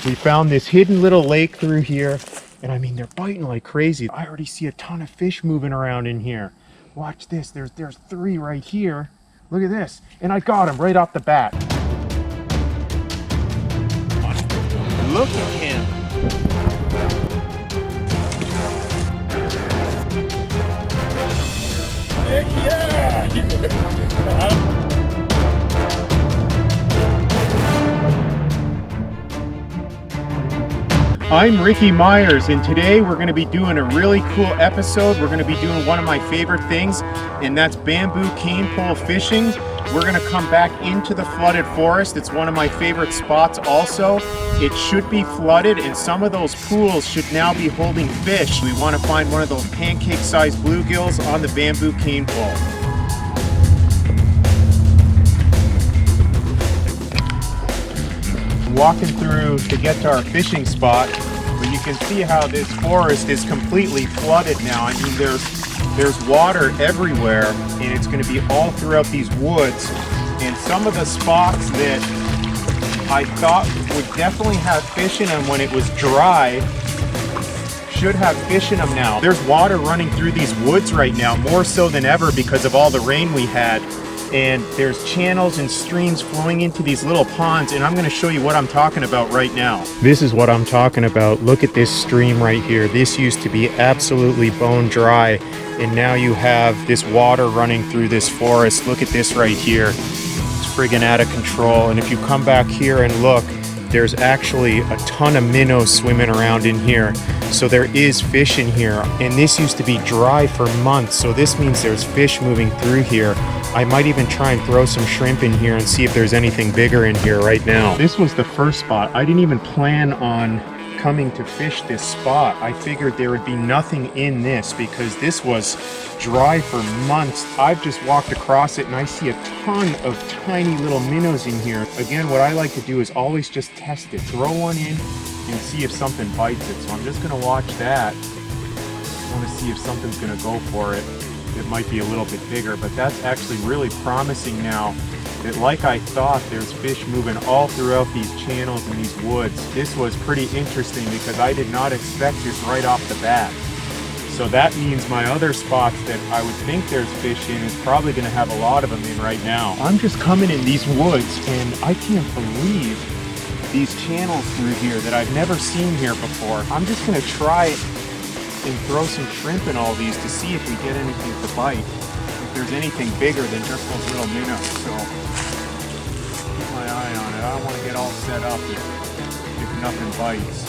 We found this hidden little lake through here, and I mean, they're biting like crazy. I already see a ton of fish moving around in here. Watch this, there's 3 right here. Look at this, and I got him right off the bat. Look at him. Heck yeah! I'm Ricky Myers, and today we're going to be doing a really cool episode. We're going to be doing one of my favorite things, and that's bamboo cane pole fishing. We're going to come back into the flooded forest. It's one of my favorite spots also. It should be flooded, and some of those pools should now be holding fish. We want to find one of those pancake-sized bluegills on the bamboo cane pole. Walking through to get to our fishing spot, but you can see how this forest is completely flooded now. I mean, there's water everywhere, and it's going to be all throughout these woods. And some of the spots that I thought would definitely have fish in them when it was dry should have fish in them now. There's water running through these woods right now, more so than ever because of all the rain we had. And there's channels and streams flowing into these little ponds, and I'm going to show you what I'm talking about right now. This is what I'm talking about. Look at this stream right here. This used to be absolutely bone dry, and now you have this water running through this forest. Look at this right here. It's friggin' out of control. And if you come back here and look, there's actually a ton of minnows swimming around in here. So there is fish in here, and this used to be dry for months, so this means there's fish moving through here. I might even try and throw some shrimp in here and see if there's anything bigger in here right now. This was the first spot. I didn't even plan on coming to fish this spot. I figured there would be nothing in this because this was dry for months. I've just walked across it and I see a ton of tiny little minnows in here. Again, what I like to do is always just test it. Throw one in and see if something bites it. So I'm just gonna watch that. I wanna see if something's gonna go for it. It might be a little bit bigger, but that's actually really promising now that, like I thought, there's fish moving all throughout these channels and these woods. This was pretty interesting because I did not expect this right off the bat. So that means my other spots that I would think there's fish in is probably gonna have a lot of them in right now. I'm just coming in these woods and I can't believe these channels through here that I've never seen here before. I'm just gonna try it and throw some shrimp in all these to see if we get anything to bite. If there's anything bigger than just those little minnows. So keep my eye on it. I don't want to get all set up if nothing bites.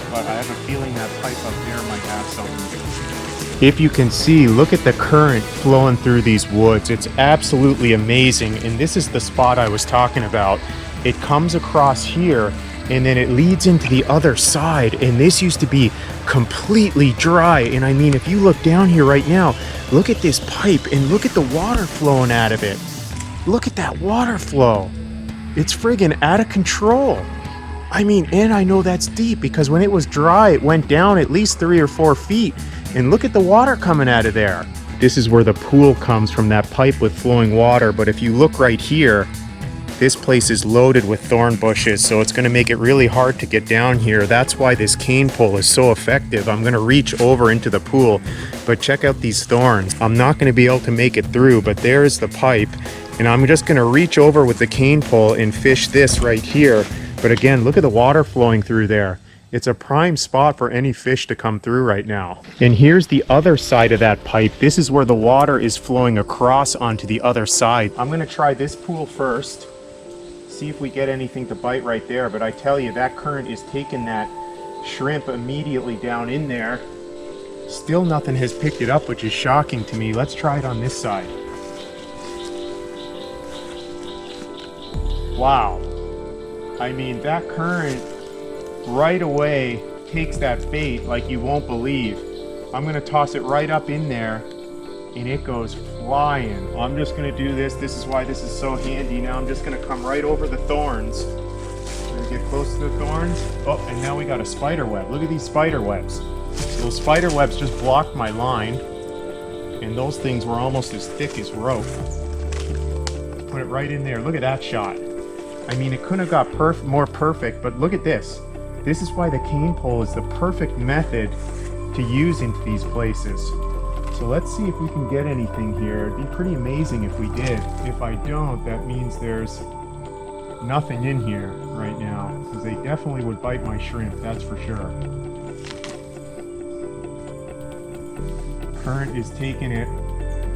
But I have a feeling that pipe up there might have something. If you can see, look at the current flowing through these woods. It's absolutely amazing. And this is the spot I was talking about. It comes across here and then it leads into the other side, and this used to be completely dry. And I mean, if you look down here right now, look at this pipe and look at the water flowing out of it. Look at that water flow. It's friggin' out of control. I mean, and I know that's deep because when it was dry, it went down at least 3 or 4 feet. And look at the water coming out of there. This is where the pool comes from, that pipe with flowing water. But if you look right here, this place is loaded with thorn bushes, so it's going to make it really hard to get down here. That's why this cane pole is so effective. I'm going to reach over into the pool, but check out these thorns. I'm not going to be able to make it through, but there's the pipe, and I'm just going to reach over with the cane pole and fish this right here. But again, look at the water flowing through there. It's a prime spot for any fish to come through right now. And here's the other side of that pipe. This is where the water is flowing across onto the other side. I'm going to try this pool first. See if we get anything to bite right there, but I tell you, that current is taking that shrimp immediately down in there. Still nothing has picked it up, which is shocking to me. Let's try it on this side. Wow. I mean, that current right away takes that bait like you won't believe. I'm gonna toss it right up in there and it goes flying. I'm just gonna do this. This is why this is so handy. Now I'm just gonna come right over the thorns. I'm gonna get close to the thorns. Oh, and now we got a spider web. Look at these spider webs. Those spider webs just blocked my line, and those things were almost as thick as rope. Put it right in there. Look at that shot. I mean, it couldn't have got more perfect, but look at this. This is why the cane pole is the perfect method to use into these places. So let's see if we can get anything here. It'd be pretty amazing if we did. If I don't, that means there's nothing in here right now, because they definitely would bite my shrimp, that's for sure. Current is taking it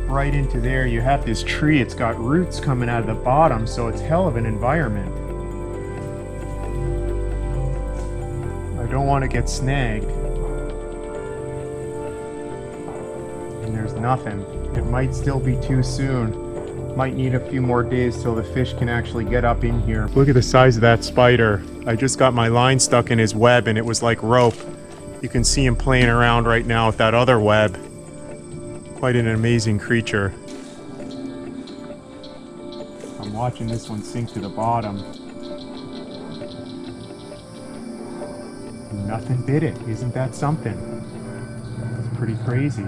right into there. You have this tree, it's got roots coming out of the bottom, so it's hell of an environment. I don't want to get snagged. And there's nothing. It might still be too soon. Might need a few more days till the fish can actually get up in here. Look at the size of that spider. I just got my line stuck in his web and it was like rope. You can see him playing around right now with that other web. Quite an amazing creature. I'm watching this one sink to the bottom. Nothing bit it. Isn't that something? It's pretty crazy.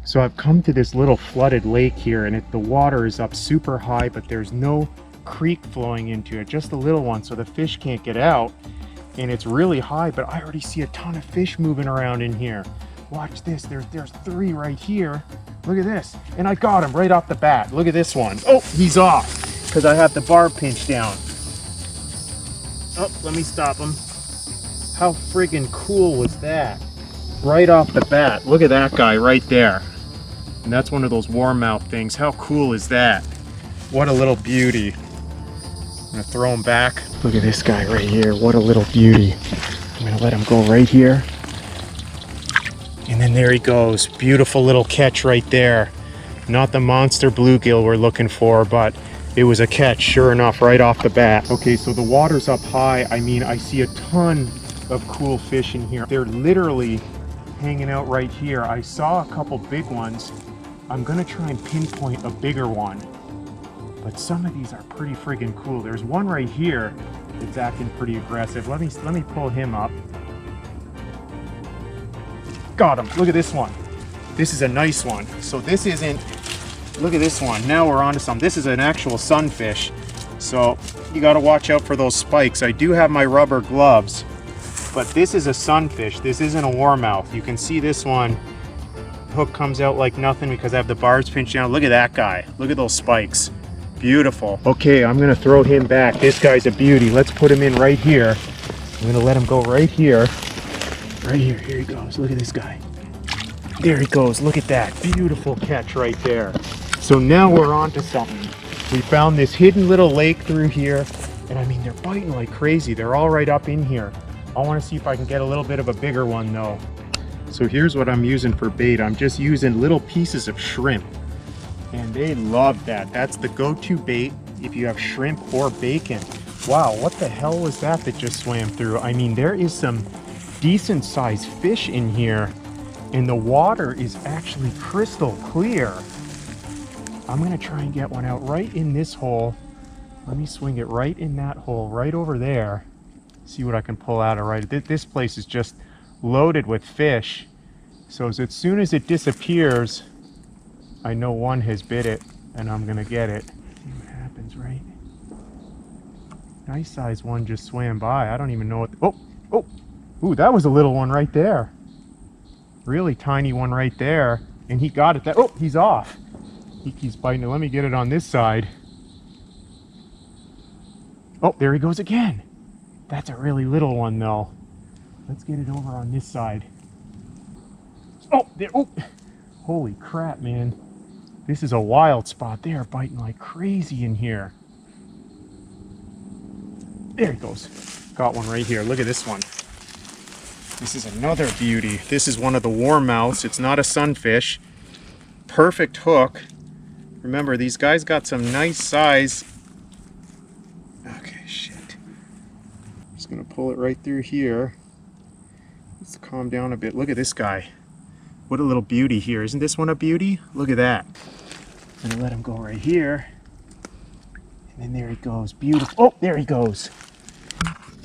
So I've come to this little flooded lake here, and the water is up super high, but there's no creek flowing into it, just a little one, so the fish can't get out. And it's really high, but I already see a ton of fish moving around in here. Watch this, there's 3 right here. Look at this, and I got him right off the bat. Look at this one. Oh, he's off, because I have the barb pinched down. Oh, let me stop him. How friggin' cool was that? Right off the bat, look at that guy right there. And that's one of those warmouth things. How cool is that? What a little beauty. I'm gonna throw him back. Look at this guy right here. What a little beauty. I'm gonna let him go right here. And then there he goes. Beautiful little catch right there. Not the monster bluegill we're looking for, but it was a catch, sure enough, right off the bat. Okay, so the water's up high. I mean, I see a ton of cool fish in here. They're literally hanging out right here. I saw a couple big ones. I'm gonna try and pinpoint a bigger one, but some of these are pretty friggin' cool. There's one right here that's acting pretty aggressive. Let me pull him up. Got him. Look at this one. This is a nice one. So this isn't, look at this one. Now we're on to some. This is an actual sunfish, so you got to watch out for those spikes. I do have my rubber gloves, but this is a sunfish. This isn't a warmouth. You can see this one. Hook comes out like nothing because I have the barbs pinched down. Look at that guy. Look at those spikes. Beautiful. Okay, I'm gonna throw him back. This guy's a beauty. Let's put him in right here. I'm gonna let him go right here. Right here. Here he goes. Look at this guy. There he goes. Look at that. Beautiful catch right there. So now we're on to something. We found this hidden little lake through here, and I mean, they're biting like crazy. They're all right up in here. I want to see if I can get a little bit of a bigger one though. So here's what I'm using for bait. I'm just using little pieces of shrimp, and they love that. That's the go-to bait if you have shrimp or bacon. Wow, what the hell was that just swam through? I mean, there is some decent sized fish in here, and the water is actually crystal clear. I'm gonna try and get one out right in this hole. Let me swing it right in that hole, right over there. See what I can pull out of right. This place is just loaded with fish. So as soon as it disappears, I know one has bit it, and I'm gonna get it. See what happens, right? Nice size one just swam by. I don't even know what. Ooh, that was a little one right there. Really tiny one right there, and he got it. Oh, he's off. He keeps biting it. Let me get it on this side. Oh, there he goes again. That's a really little one though. Let's get it over on this side. Oh, there. Oh, holy crap, man. This is a wild spot. They are biting like crazy in here. There he goes. Got one right here. Look at this one. This is another beauty. This is one of the warmouths. It's not a sunfish. Perfect hook. Remember, these guys got some nice size. Okay, shit. Just gonna pull it right through here. Let's calm down a bit. Look at this guy. What a little beauty here. Isn't this one a beauty? Look at that. I'm gonna let him go right here. And then there he goes. Beautiful. Oh, there he goes.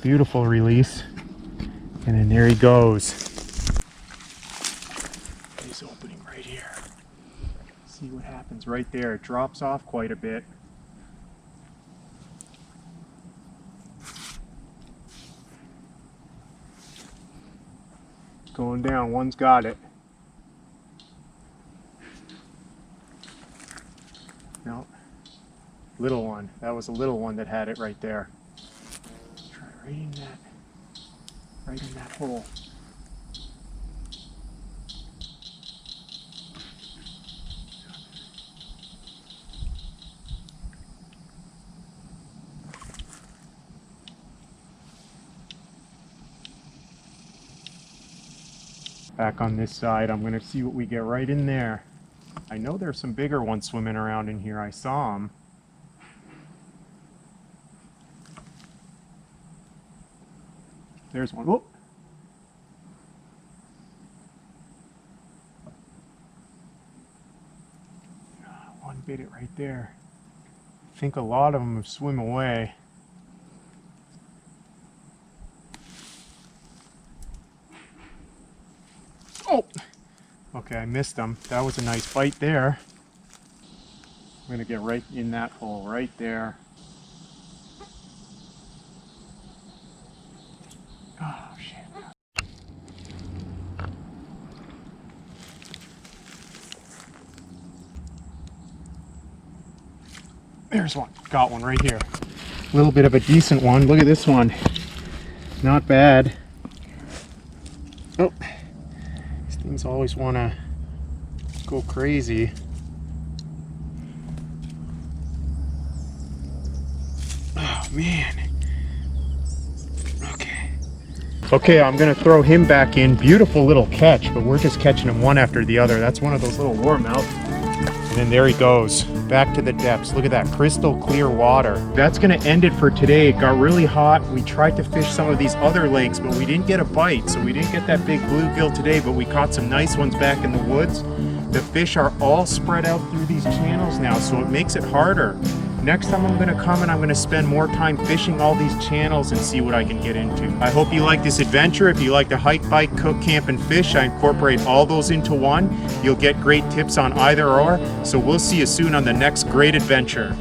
Beautiful release. And then there he goes. He's opening right here. See what happens. ones right there. It drops off quite a bit. Going down, one's got it. No, little one. That was a little one that had it right there. Try right in that hole. Back on this side, I'm going to see what we get right in there. I know there's some bigger ones swimming around in here. I saw them. There's one. Whoop. One bit it right there. I think a lot of them have swum away. Oh! Okay, I missed them. That was a nice bite there. I'm going to get right in that hole right there. Oh, shit. There's one. Got one right here. A little bit of a decent one. Look at this one. Not bad. Oh. These things always want to go crazy. Oh, man. Okay, I'm gonna throw him back in. Beautiful little catch, but we're just catching him one after the other. That's one of those little warmouth. And then there he goes, back to the depths. Look at that crystal clear water. That's gonna end it for today. It got really hot. We tried to fish some of these other lakes, but we didn't get a bite. So we didn't get that big bluegill today, but we caught some nice ones back in the woods. The fish are all spread out through these channels now, so it makes it harder. Next time I'm gonna come and I'm gonna spend more time fishing all these channels and see what I can get into. I hope you like this adventure. If you like to hike, bike, cook, camp, and fish, I incorporate all those into one. You'll get great tips on either or. So we'll see you soon on the next great adventure.